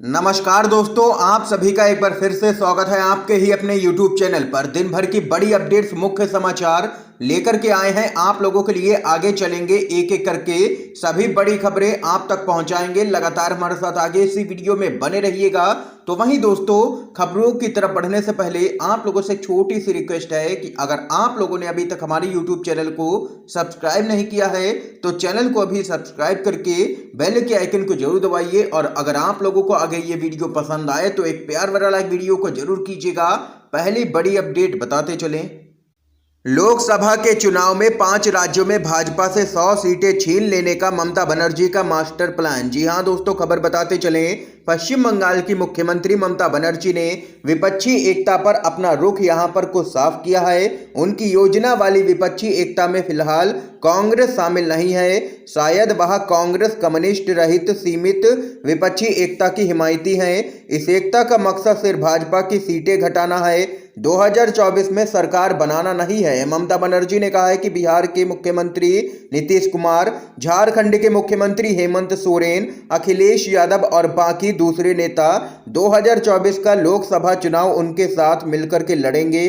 नमस्कार दोस्तों, आप सभी का एक बार फिर से स्वागत है आपके ही अपने YouTube चैनल पर। दिन भर की बड़ी अपडेट्स, मुख्य समाचार लेकर के आए हैं आप लोगों के लिए। आगे चलेंगे एक एक करके, सभी बड़ी खबरें आप तक पहुंचाएंगे। लगातार हमारे साथ आगे इसी वीडियो में बने रहिएगा। तो वहीं दोस्तों, खबरों की तरफ बढ़ने से पहले आप लोगों से छोटी सी रिक्वेस्ट है कि अगर आप लोगों ने अभी तक हमारे YouTube चैनल को सब्सक्राइब नहीं किया है तो चैनल को अभी सब्सक्राइब करके बेल के आइकन को जरूर दबाइए। और अगर आप लोगों को आगे ये वीडियो पसंद आए तो एक प्यार भरा लाइक वीडियो को जरूर कीजिएगा। पहली बड़ी अपडेट बताते चलें। लोकसभा के चुनाव में 5 राज्यों में भाजपा से 100 सीटें छीन लेने का ममता बनर्जी का मास्टर प्लान। जी हां दोस्तों, खबर बताते चलें। पश्चिम बंगाल की मुख्यमंत्री ममता बनर्जी ने विपक्षी एकता पर अपना रुख यहां पर कुछ साफ किया है। उनकी योजना वाली विपक्षी एकता में फिलहाल कांग्रेस शामिल नहीं है। शायद वह कांग्रेस कम्युनिस्ट रहित सीमित विपक्षी एकता की हिमायती हैं। इस एकता का मकसद सिर्फ भाजपा की सीटें घटाना है, 2024 में सरकार बनाना नहीं है। ममता बनर्जी ने कहा है कि बिहार के मुख्यमंत्री नीतीश कुमार, झारखंड के मुख्यमंत्री हेमंत सोरेन, अखिलेश यादव और बाकी दूसरे नेता 2024 का लोकसभा चुनाव उनके साथ मिलकर के लड़ेंगे।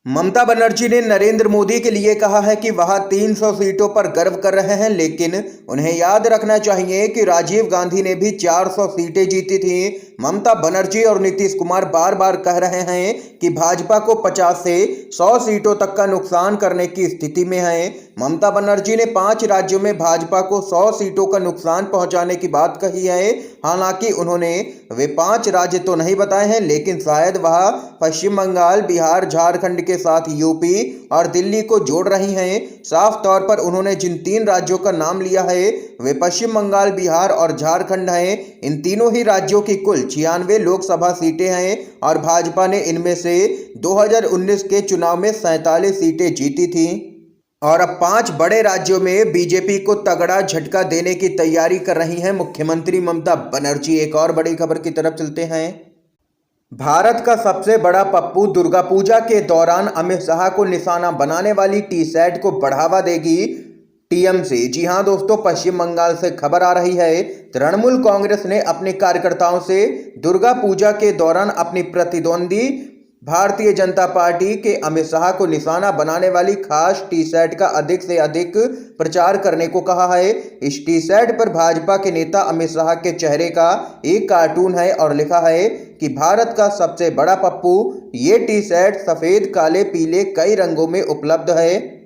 ममता बनर्जी ने नरेंद्र मोदी के लिए कहा है कि वह 300 सीटों पर गर्व कर रहे हैं, लेकिन उन्हें याद रखना चाहिए कि राजीव गांधी ने भी 400 सीटें जीती थी। ममता बनर्जी और नीतीश कुमार बार बार कह रहे हैं कि भाजपा को 50 से 100 सीटों तक का नुकसान करने की स्थिति में है। ममता बनर्जी ने 5 राज्यों में भाजपा को 100 सीटों का नुकसान पहुंचाने की बात कही है। हालांकि उन्होंने वे 5 राज्य तो नहीं बताए हैं, लेकिन शायद वह पश्चिम बंगाल, बिहार, झारखंड के साथ यूपी और दिल्ली को जोड़ रही हैं। साफ तौर पर उन्होंने जिन 3 राज्यों का नाम लिया है वे पश्चिम बंगाल, बिहार और झारखंड हैं। इन तीनों ही राज्यों की कुल 96 लोकसभा सीटें हैं और भाजपा ने इनमें से 2019 के चुनाव में 47 सीटें जीती थी। और अब 5 बड़े राज्यों में बीजेपी को तगड़ा झटका देने की तैयारी कर रही हैं मुख्यमंत्री ममता बनर्जी। एक और बड़ी खबर की तरफ चलते हैं। भारत का सबसे बड़ा पप्पू दुर्गा पूजा के दौरान अमित शाह को निशाना बनाने वाली टी-शर्ट को बढ़ावा देगी टीएमसी। जी हां दोस्तों, पश्चिम बंगाल से खबर आ रही है। तृणमूल कांग्रेस ने अपने कार्यकर्ताओं से दुर्गा पूजा के दौरान अपनी प्रतिद्वंदी भारतीय जनता पार्टी के अमित शाह को निशाना बनाने वाली खास टी-शर्ट का अधिक से अधिक प्रचार करने को कहा है। इस टी-शर्ट पर भाजपा के नेता अमित शाह के चेहरे का एक कार्टून है और लिखा है कि भारत का सबसे बड़ा पप्पू। ये टी-शर्ट सफेद, काले, पीले कई रंगों में उपलब्ध है।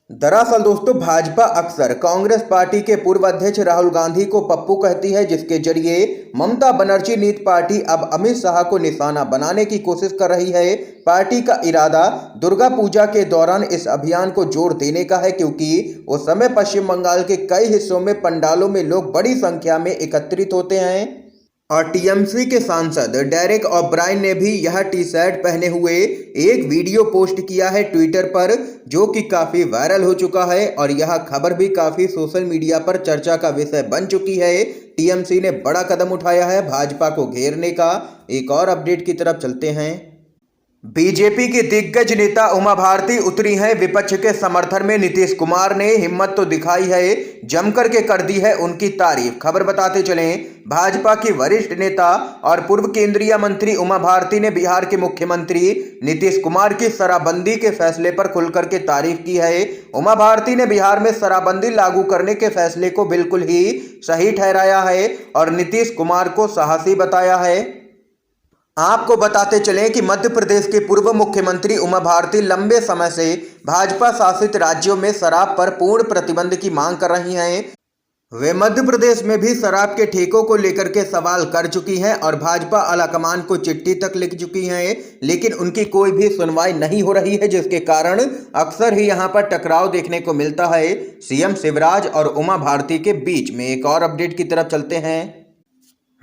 दरअसल दोस्तों, भाजपा अक्सर कांग्रेस पार्टी के पूर्व अध्यक्ष राहुल गांधी को पप्पू कहती है, जिसके जरिए ममता बनर्जी नीत पार्टी अब अमित शाह को निशाना बनाने की कोशिश कर रही है। पार्टी का इरादा दुर्गा पूजा के दौरान इस अभियान को जोर देने का है, क्योंकि उस समय पश्चिम बंगाल के कई हिस्सों में पंडालों में लोग बड़ी संख्या में एकत्रित होते हैं। और टीएमसी के सांसद डेरेक ओब्रायन ने भी यह टी-शर्ट पहने हुए एक वीडियो पोस्ट किया है ट्विटर पर, जो कि काफी वायरल हो चुका है और यह खबर भी काफी सोशल मीडिया पर चर्चा का विषय बन चुकी है। टीएमसी ने बड़ा कदम उठाया है भाजपा को घेरने का। एक और अपडेट की तरफ चलते हैं। बीजेपी की दिग्गज नेता उमा भारती उतरी हैं विपक्ष के समर्थन में। नीतीश कुमार ने हिम्मत तो दिखाई है, जमकर के कर दी है उनकी तारीफ। खबर बताते चलें। भाजपा की वरिष्ठ नेता और पूर्व केंद्रीय मंत्री उमा भारती ने बिहार के मुख्यमंत्री नीतीश कुमार की शराबबंदी के फैसले पर खुलकर के तारीफ की है। उमा भारती ने बिहार में शराबबंदी लागू करने के फैसले को बिल्कुल ही सही ठहराया है और नीतीश कुमार को साहसी बताया है। आपको बताते चलें कि मध्य प्रदेश के पूर्व मुख्यमंत्री उमा भारती लंबे समय से भाजपा शासित राज्यों में शराब पर पूर्ण प्रतिबंध की मांग कर रही हैं। वे मध्य प्रदेश में भी शराब के ठेकों को लेकर के सवाल कर चुकी हैं और भाजपा आलाकमान को चिट्ठी तक लिख चुकी हैं, लेकिन उनकी कोई भी सुनवाई नहीं हो रही है, जिसके कारण अक्सर ही यहां पर टकराव देखने को मिलता है सीएम शिवराज और उमा भारती के बीच में। एक और अपडेट की तरफ चलते हैं।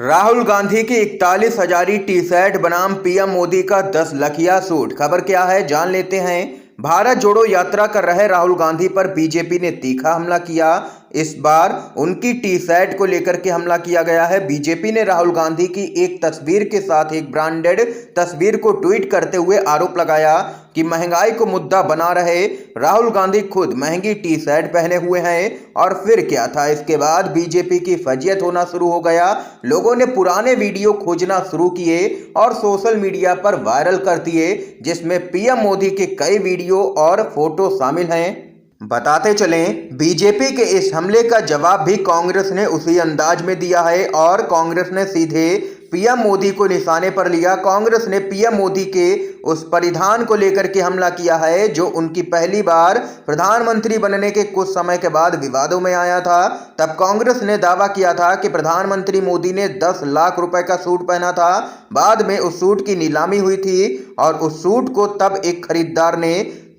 राहुल गांधी की 41,000 टी-शर्ट बनाम पीएम मोदी का 10 लखिया सूट। खबर क्या है, जान लेते हैं। भारत जोड़ो यात्रा कर रहे राहुल गांधी पर बीजेपी ने तीखा हमला किया। इस बार उनकी टी शर्ट को लेकर के हमला किया गया है। बीजेपी ने राहुल गांधी की एक तस्वीर के साथ एक ब्रांडेड तस्वीर को ट्वीट करते हुए आरोप लगाया कि महंगाई को मुद्दा बना रहे राहुल गांधी खुद महंगी टी शर्ट पहने हुए हैं। और फिर क्या था, इसके बाद बीजेपी की फजीयत होना शुरू हो गया। लोगों ने पुराने वीडियो खोजना शुरू किए और सोशल मीडिया पर वायरल कर दिए, जिसमें पीएम मोदी के कई वीडियो और फोटो शामिल हैं। बताते चलें, बीजेपी के इस हमले का जवाब भी कांग्रेस ने उसी अंदाज में दिया है और कांग्रेस ने सीधे पीएम मोदी को निशाने पर लिया। कांग्रेस ने पीएम मोदी के उस परिधान को लेकर के हमला किया है जो उनकी पहली बार प्रधानमंत्री बनने के कुछ समय के बाद विवादों में आया था। तब कांग्रेस ने दावा किया था कि प्रधानमंत्री मोदी ने 10 लाख रुपए का सूट पहना था। बाद में उस सूट की नीलामी हुई थी और उस सूट को तब एक खरीदार ने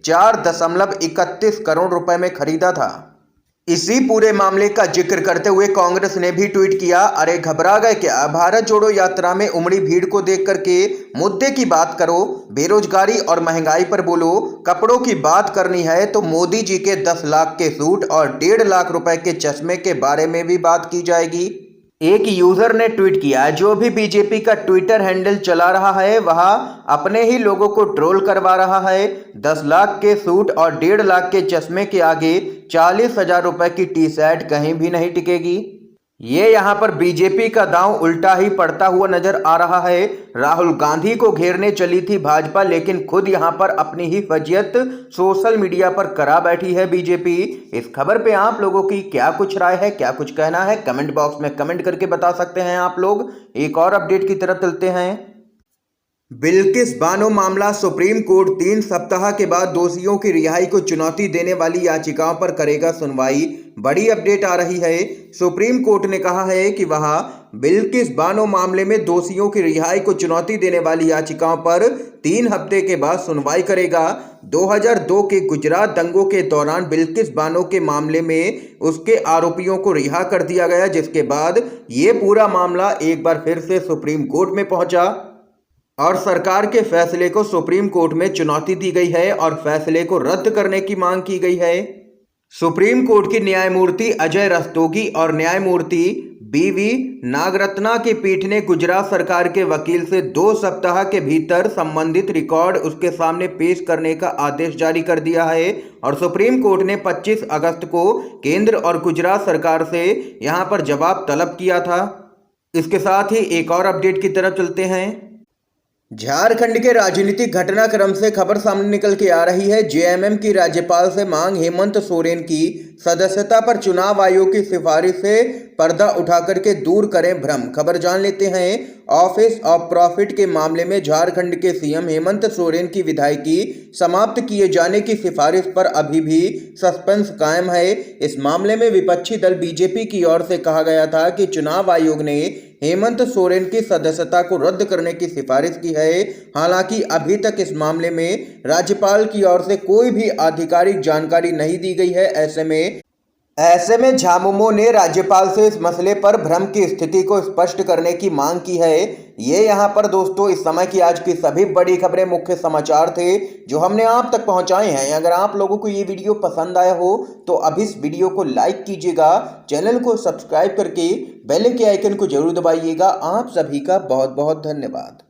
4.31 करोड़ रुपए में खरीदा था। इसी पूरे मामले का जिक्र करते हुए कांग्रेस ने भी ट्वीट किया, अरे घबरा गए क्या, भारत जोड़ो यात्रा में उमड़ी भीड़ को देख करके मुद्दे की बात करो, बेरोजगारी और महंगाई पर बोलो। कपड़ों की बात करनी है तो मोदी जी के 10 लाख के सूट और 1.5 लाख रुपए के चश्मे के बारे में भी बात की जाएगी। एक यूजर ने ट्वीट किया, जो भी बीजेपी का ट्विटर हैंडल चला रहा है वह अपने ही लोगों को ट्रोल करवा रहा है। 10 लाख के सूट और 1.5 लाख के चश्मे के आगे 40,000 रुपए की टी शर्ट कहीं भी नहीं टिकेगी। ये यहाँ पर बीजेपी का दांव उल्टा ही पड़ता हुआ नजर आ रहा है। राहुल गांधी को घेरने चली थी भाजपा, लेकिन खुद यहाँ पर अपनी ही फजीयत सोशल मीडिया पर करा बैठी है बीजेपी। इस खबर पे आप लोगों की क्या कुछ राय है, क्या कुछ कहना है, कमेंट बॉक्स में कमेंट करके बता सकते हैं आप लोग। एक और अपडेट की तरफ चलते हैं। बिल्किस बानो मामला, सुप्रीम कोर्ट 3 सप्ताह के बाद दोषियों की रिहाई को चुनौती देने वाली याचिकाओं पर करेगा सुनवाई। बड़ी अपडेट आ रही है। सुप्रीम कोर्ट ने कहा है कि वह बिल्किस बानो मामले में दोषियों की रिहाई को चुनौती देने वाली याचिकाओं पर 3 हफ्ते के बाद सुनवाई करेगा। 2002 के गुजरात दंगों के दौरान बिल्किस बानो के मामले में उसके आरोपियों को रिहा कर दिया गया, जिसके बाद ये पूरा मामला एक बार फिर से सुप्रीम कोर्ट में पहुंचा और सरकार के फैसले को सुप्रीम कोर्ट में चुनौती दी गई है और फैसले को रद्द करने की मांग की गई है। सुप्रीम कोर्ट की न्यायमूर्ति अजय रस्तोगी और न्यायमूर्ति बीवी नागरत्ना की पीठ ने गुजरात सरकार के वकील से 2 सप्ताह के भीतर संबंधित रिकॉर्ड उसके सामने पेश करने का आदेश जारी कर दिया है। और सुप्रीम कोर्ट ने 25 अगस्त को केंद्र और गुजरात सरकार से यहां पर जवाब तलब किया था। इसके साथ ही एक और अपडेट की तरफ चलते हैं। झारखंड के राजनीतिक घटनाक्रम से खबर सामने निकल के आ रही है। जेएमएम की राज्यपाल से मांग, हेमंत सोरेन की सदस्यता पर चुनाव आयोग की सिफारिश से पर्दा उठा करके दूर करें भ्रम। खबर जान लेते हैं। ऑफिस ऑफ प्रॉफिट के मामले में झारखंड के सीएम हेमंत सोरेन की विधायकी समाप्त किए जाने की सिफारिश पर अभी भी सस्पेंस कायम है। इस मामले में विपक्षी दल बीजेपी की ओर से कहा गया था कि चुनाव आयोग ने हेमंत सोरेन की सदस्यता को रद्द करने की सिफारिश की है। हालांकि अभी तक इस मामले में राज्यपाल की ओर से कोई भी आधिकारिक जानकारी नहीं दी गई है। ऐसे में झामुमो ने राज्यपाल से इस मसले पर भ्रम की स्थिति को स्पष्ट करने की मांग की है। ये यहाँ पर दोस्तों इस समय की आज की सभी बड़ी खबरें, मुख्य समाचार थे जो हमने आप तक पहुंचाए हैं। अगर आप लोगों को ये वीडियो पसंद आया हो तो अब इस वीडियो को लाइक कीजिएगा, चैनल को सब्सक्राइब करके बेल के आइकन को जरूर दबाइएगा। आप सभी का बहुत बहुत धन्यवाद।